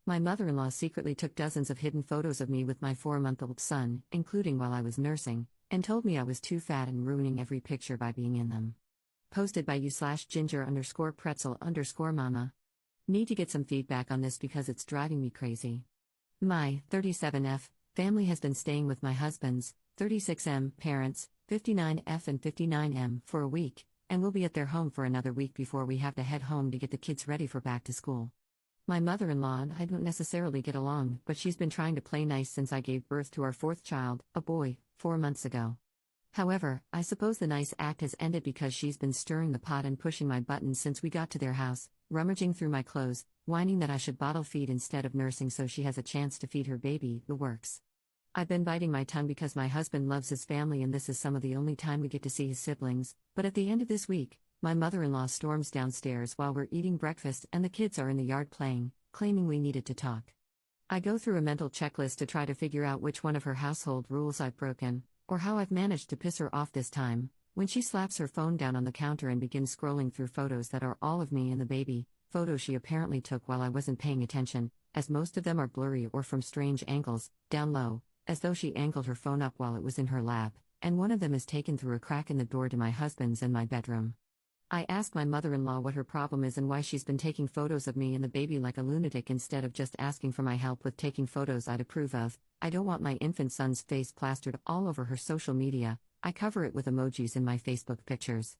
My mother-in-law secretly took dozens of hidden photos of me with my 4-month-old son, including while I was nursing, and told me I was too fat and ruining every picture by being in them. Posted by you/ginger_pretzel_mama. Need to get some feedback on this because it's driving me crazy. My 37F family has been staying with my husband's 36M parents, 59F and 59M, for a week, and we'll be at their home for another week before we have to head home to get the kids ready for back to school. My mother-in-law and I don't necessarily get along, but she's been trying to play nice since I gave birth to our fourth child, a boy, 4 months ago. However, I suppose the nice act has ended because she's been stirring the pot and pushing my buttons since we got to their house, rummaging through my clothes, whining that I should bottle feed instead of nursing so she has a chance to feed her baby, the works. I've been biting my tongue because my husband loves his family and this is some of the only time we get to see his siblings, but at the end of this week, my mother-in-law storms downstairs while we're eating breakfast and the kids are in the yard playing, claiming we needed to talk. I go through a mental checklist to try to figure out which one of her household rules I've broken, or how I've managed to piss her off this time, when she slaps her phone down on the counter and begins scrolling through photos that are all of me and the baby, photos she apparently took while I wasn't paying attention, as most of them are blurry or from strange angles, down low, as though she angled her phone up while it was in her lap, and one of them is taken through a crack in the door to my husband's and my bedroom. I ask my mother-in-law what her problem is and why she's been taking photos of me and the baby like a lunatic instead of just asking for my help with taking photos I'd approve of. I don't want my infant son's face plastered all over her social media. I cover it with emojis in my Facebook pictures.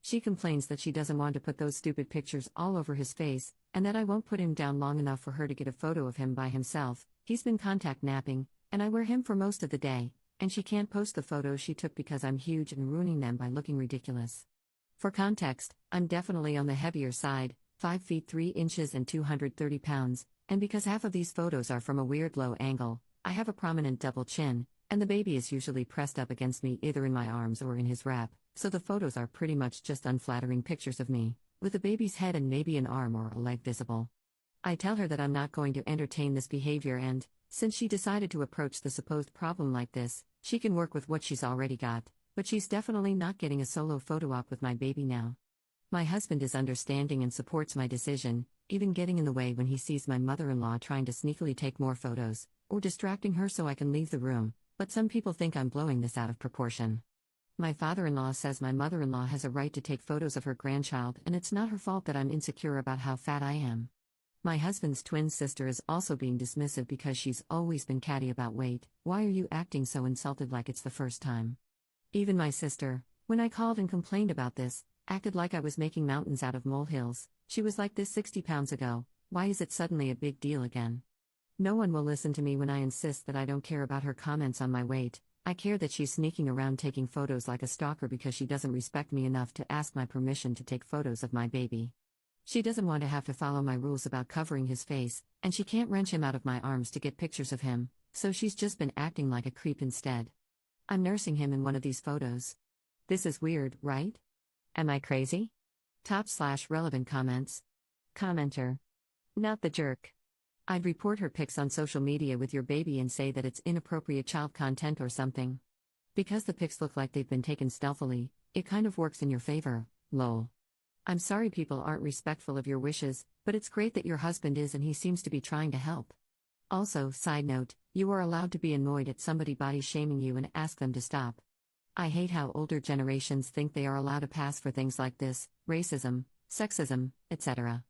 She complains that she doesn't want to put those stupid pictures all over his face, and that I won't put him down long enough for her to get a photo of him by himself. He's been contact napping, and I wear him for most of the day, and she can't post the photos she took because I'm huge and ruining them by looking ridiculous. For context, I'm definitely on the heavier side, 5 feet 3 inches and 230 pounds, and because half of these photos are from a weird low angle, I have a prominent double chin, and the baby is usually pressed up against me either in my arms or in his wrap, so the photos are pretty much just unflattering pictures of me, with the baby's head and maybe an arm or a leg visible. I tell her that I'm not going to entertain this behavior and, since she decided to approach the supposed problem like this, she can work with what she's already got. But she's definitely not getting a solo photo op with my baby now. My husband is understanding and supports my decision, even getting in the way when he sees my mother-in-law trying to sneakily take more photos, or distracting her so I can leave the room, but some people think I'm blowing this out of proportion. My father-in-law says my mother-in-law has a right to take photos of her grandchild and it's not her fault that I'm insecure about how fat I am. My husband's twin sister is also being dismissive because she's always been catty about weight. Why are you acting so insulted like it's the first time? Even my sister, when I called and complained about this, acted like I was making mountains out of molehills. She was like this 60 pounds ago, why is it suddenly a big deal again? No one will listen to me when I insist that I don't care about her comments on my weight. I care that she's sneaking around taking photos like a stalker because she doesn't respect me enough to ask my permission to take photos of my baby. She doesn't want to have to follow my rules about covering his face, and she can't wrench him out of my arms to get pictures of him, so she's just been acting like a creep instead. I'm nursing him in one of these photos. This is weird, right? Am I crazy? Top/relevant comments. Commenter. Not the jerk. I'd report her pics on social media with your baby and say that it's inappropriate child content or something. Because the pics look like they've been taken stealthily, it kind of works in your favor, lol. I'm sorry people aren't respectful of your wishes, but it's great that your husband is and he seems to be trying to help. Also, side note, you are allowed to be annoyed at somebody body shaming you and ask them to stop. I hate how older generations think they are allowed a pass for things like this, racism, sexism, etc.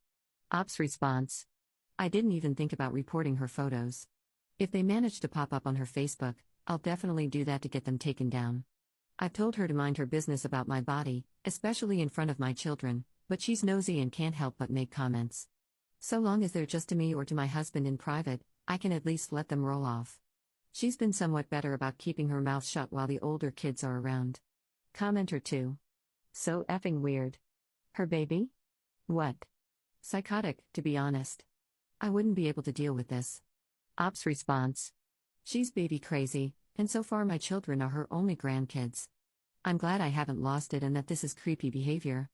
Ops response. I didn't even think about reporting her photos. If they manage to pop up on her Facebook, I'll definitely do that to get them taken down. I've told her to mind her business about my body, especially in front of my children, but she's nosy and can't help but make comments. So long as they're just to me or to my husband in private, I can at least let them roll off. She's been somewhat better about keeping her mouth shut while the older kids are around. Commenter 2. So effing weird. Her baby? What? Psychotic, to be honest. I wouldn't be able to deal with this. Ops response. She's baby crazy, and so far my children are her only grandkids. I'm glad I haven't lost it and that this is creepy behavior.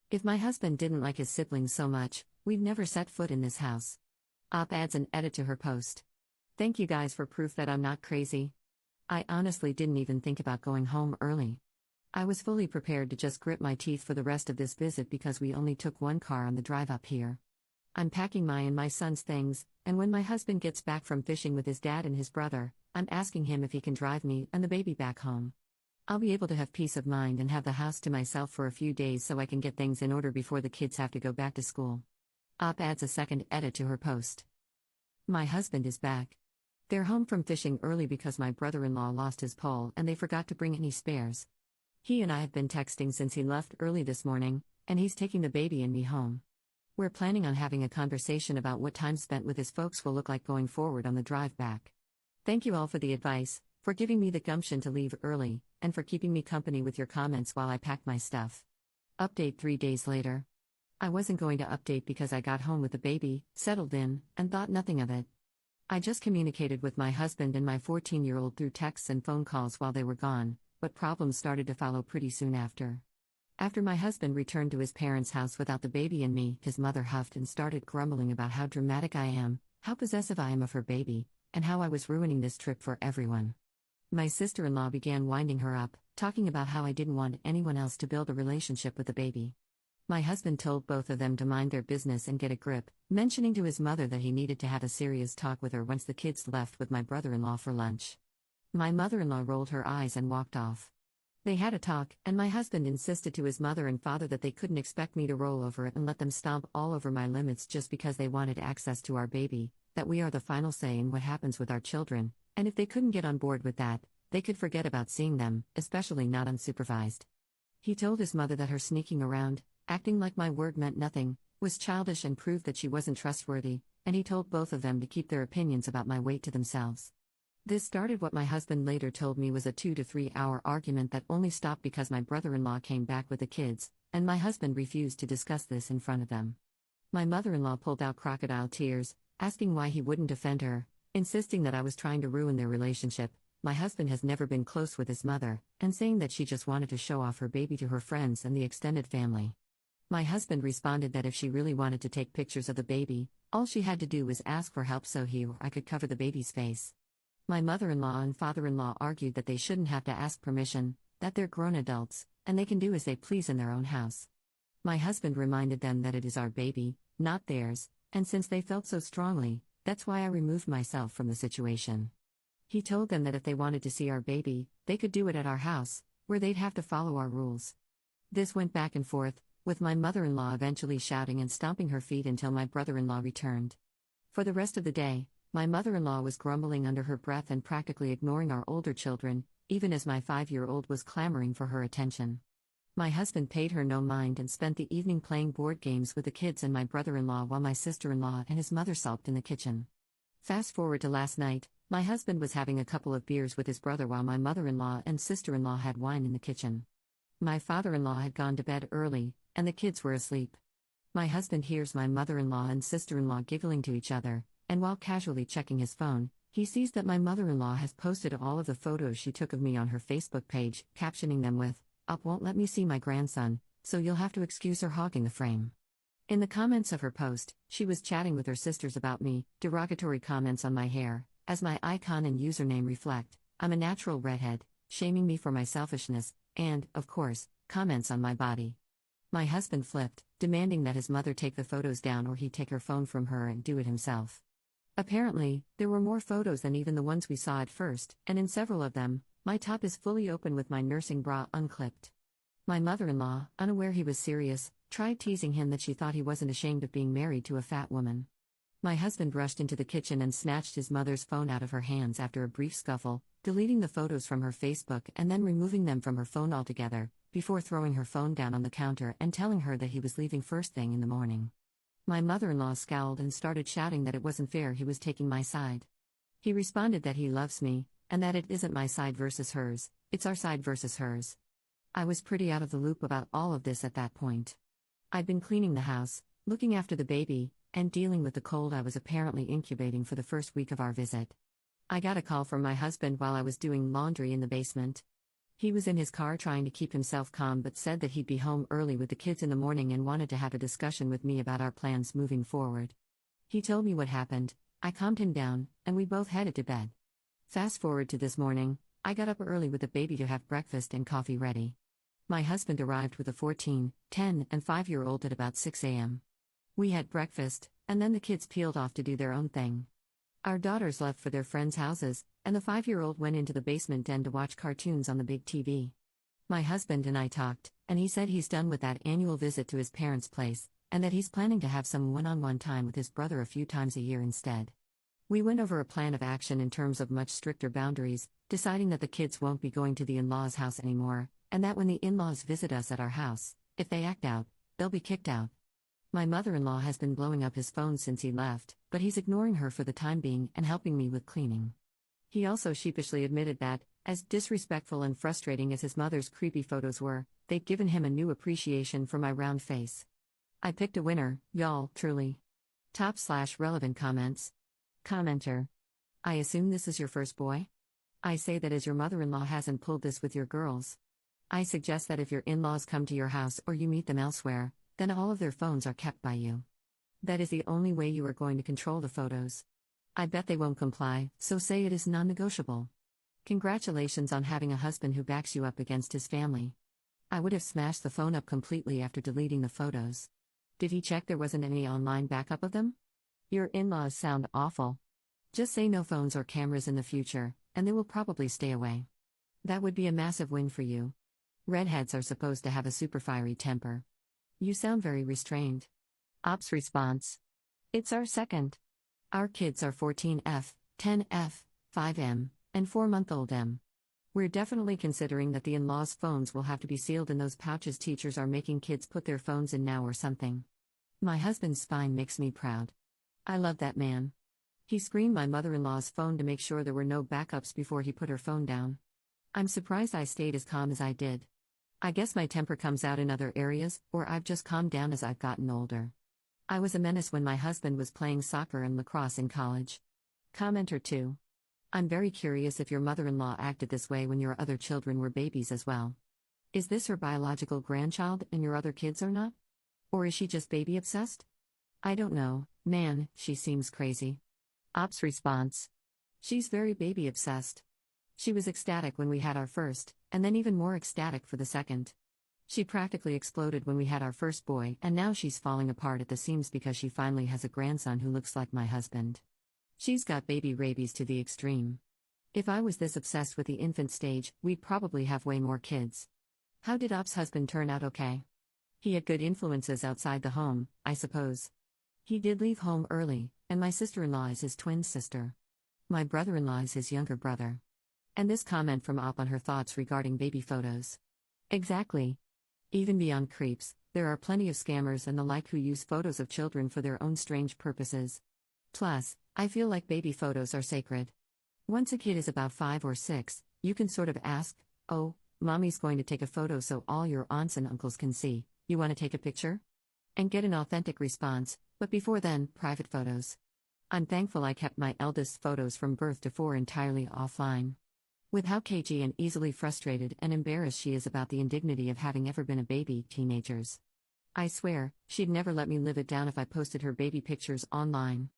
If my husband didn't like his siblings so much, we'd never set foot in this house. Op adds an edit to her post. Thank you guys for proof that I'm not crazy. I honestly didn't even think about going home early. I was fully prepared to just grit my teeth for the rest of this visit because we only took one car on the drive up here. I'm packing my son's things, and when my husband gets back from fishing with his dad and his brother, I'm asking him if he can drive me and the baby back home. I'll be able to have peace of mind and have the house to myself for a few days so I can get things in order before the kids have to go back to school. Op adds a second edit to her post. My husband is back. They're home from fishing early because my brother-in-law lost his pole and they forgot to bring any spares. He and I have been texting since he left early this morning, and he's taking the baby and me home. We're planning on having a conversation about what time spent with his folks will look like going forward on the drive back. Thank you all for the advice, for giving me the gumption to leave early, and for keeping me company with your comments while I pack my stuff. Update 3 days later. I wasn't going to update because I got home with the baby, settled in, and thought nothing of it. I just communicated with my husband and my 14-year-old through texts and phone calls while they were gone, but problems started to follow pretty soon after. After my husband returned to his parents' house without the baby and me, his mother huffed and started grumbling about how dramatic I am, how possessive I am of her baby, and how I was ruining this trip for everyone. My sister-in-law began winding her up, talking about how I didn't want anyone else to build a relationship with the baby. My husband told both of them to mind their business and get a grip, mentioning to his mother that he needed to have a serious talk with her once the kids left with my brother-in-law for lunch. My mother-in-law rolled her eyes and walked off. They had a talk, and my husband insisted to his mother and father that they couldn't expect me to roll over it and let them stomp all over my limits just because they wanted access to our baby, that we are the final say in what happens with our children, and if they couldn't get on board with that, they could forget about seeing them, especially not unsupervised. He told his mother that her sneaking around, acting like my word meant nothing, was childish and proved that she wasn't trustworthy, and he told both of them to keep their opinions about my weight to themselves. This started what my husband later told me was a 2 to 3 hour argument that only stopped because my brother-in-law came back with the kids, and my husband refused to discuss this in front of them. My mother-in-law pulled out crocodile tears, asking why he wouldn't defend her, insisting that I was trying to ruin their relationship. My husband has never been close with his mother, and saying that she just wanted to show off her baby to her friends and the extended family. My husband responded that if she really wanted to take pictures of the baby, all she had to do was ask for help so he or I could cover the baby's face. My mother-in-law and father-in-law argued that they shouldn't have to ask permission, that they're grown adults, and they can do as they please in their own house. My husband reminded them that it is our baby, not theirs, and since they felt so strongly, that's why I removed myself from the situation. He told them that if they wanted to see our baby, they could do it at our house, where they'd have to follow our rules. This went back and forth, with my mother-in-law eventually shouting and stomping her feet until my brother-in-law returned. For the rest of the day, my mother-in-law was grumbling under her breath and practically ignoring our older children, even as my 5-year-old was clamoring for her attention. My husband paid her no mind and spent the evening playing board games with the kids and my brother-in-law while my sister-in-law and his mother sulked in the kitchen. Fast forward to last night, my husband was having a couple of beers with his brother while my mother-in-law and sister-in-law had wine in the kitchen. My father-in-law had gone to bed early, and the kids were asleep. My husband hears my mother-in-law and sister-in-law giggling to each other, and while casually checking his phone, he sees that my mother-in-law has posted all of the photos she took of me on her Facebook page, captioning them with, "Up won't let me see my grandson, so you'll have to excuse her hogging the frame." In the comments of her post, she was chatting with her sisters about me, derogatory comments on my hair, as my icon and username reflect, I'm a natural redhead, shaming me for my selfishness, and, of course, comments on my body. My husband flipped, demanding that his mother take the photos down or he'd take her phone from her and do it himself. Apparently, there were more photos than even the ones we saw at first, and in several of them, my top is fully open with my nursing bra unclipped. My mother-in-law, unaware he was serious, tried teasing him that she thought he wasn't ashamed of being married to a fat woman. My husband rushed into the kitchen and snatched his mother's phone out of her hands after a brief scuffle, deleting the photos from her Facebook and then removing them from her phone altogether, before throwing her phone down on the counter and telling her that he was leaving first thing in the morning. My mother-in-law scowled and started shouting that it wasn't fair he was taking my side. He responded that he loves me, and that it isn't my side versus hers, it's our side versus hers. I was pretty out of the loop about all of this at that point. I'd been cleaning the house, looking after the baby, and dealing with the cold I was apparently incubating for the first week of our visit. I got a call from my husband while I was doing laundry in the basement. He was in his car trying to keep himself calm but said that he'd be home early with the kids in the morning and wanted to have a discussion with me about our plans moving forward. He told me what happened, I calmed him down, and we both headed to bed. Fast forward to this morning, I got up early with the baby to have breakfast and coffee ready. My husband arrived with a 14, 10, and 5-year-old at about 6 a.m. We had breakfast, and then the kids peeled off to do their own thing. Our daughters left for their friends' houses, and the 5-year-old went into the basement den to watch cartoons on the big TV. My husband and I talked, and he said he's done with that annual visit to his parents' place, and that he's planning to have some one-on-one time with his brother a few times a year instead. We went over a plan of action in terms of much stricter boundaries, deciding that the kids won't be going to the in-laws' house anymore, and that when the in-laws visit us at our house, if they act out, they'll be kicked out. My mother-in-law has been blowing up his phone since he left, but he's ignoring her for the time being and helping me with cleaning. He also sheepishly admitted that, as disrespectful and frustrating as his mother's creepy photos were, they'd given him a new appreciation for my round face. I picked a winner, y'all, truly. Top/relevant comments. Commenter. I assume this is your first boy? I say that as your mother-in-law hasn't pulled this with your girls. I suggest that if your in-laws come to your house or you meet them elsewhere, then all of their phones are kept by you. That is the only way you are going to control the photos. I bet they won't comply, so say it is non-negotiable. Congratulations on having a husband who backs you up against his family. I would have smashed the phone up completely after deleting the photos. Did he check there wasn't any online backup of them? Your in-laws sound awful. Just say no phones or cameras in the future, and they will probably stay away. That would be a massive win for you. Redheads are supposed to have a super fiery temper. You sound very restrained. Ops response. It's our second. Our kids are 14F, 10F, 5M, and 4-month-old M. We're definitely considering that the in-laws' phones will have to be sealed in those pouches teachers are making kids put their phones in now or something. My husband's spine makes me proud. I love that man. He screened my mother-in-law's phone to make sure there were no backups before he put her phone down. I'm surprised I stayed as calm as I did. I guess my temper comes out in other areas, or I've just calmed down as I've gotten older. I was a menace when my husband was playing soccer and lacrosse in college. Commenter 2. I'm very curious if your mother-in-law acted this way when your other children were babies as well. Is this her biological grandchild and your other kids are not? Or is she just baby obsessed? I don't know, man, she seems crazy. Ops response. She's very baby obsessed. She was ecstatic when we had our first, and then even more ecstatic for the second. She practically exploded when we had our first boy, and now she's falling apart at the seams because she finally has a grandson who looks like my husband. She's got baby rabies to the extreme. If I was this obsessed with the infant stage, we'd probably have way more kids. How did Ops' husband turn out okay? He had good influences outside the home, I suppose. He did leave home early, and my sister-in-law is his twin sister. My brother-in-law is his younger brother. And this comment from Op on her thoughts regarding baby photos. Exactly. Even beyond creeps, there are plenty of scammers and the like who use photos of children for their own strange purposes. Plus, I feel like baby photos are sacred. Once a kid is about 5 or 6, you can sort of ask, oh, mommy's going to take a photo so all your aunts and uncles can see, you want to take a picture? And get an authentic response, but before then, private photos. I'm thankful I kept my eldest's photos from birth to 4 entirely offline. With how cagey and easily frustrated and embarrassed she is about the indignity of having ever been a baby, teenagers. I swear, she'd never let me live it down if I posted her baby pictures online.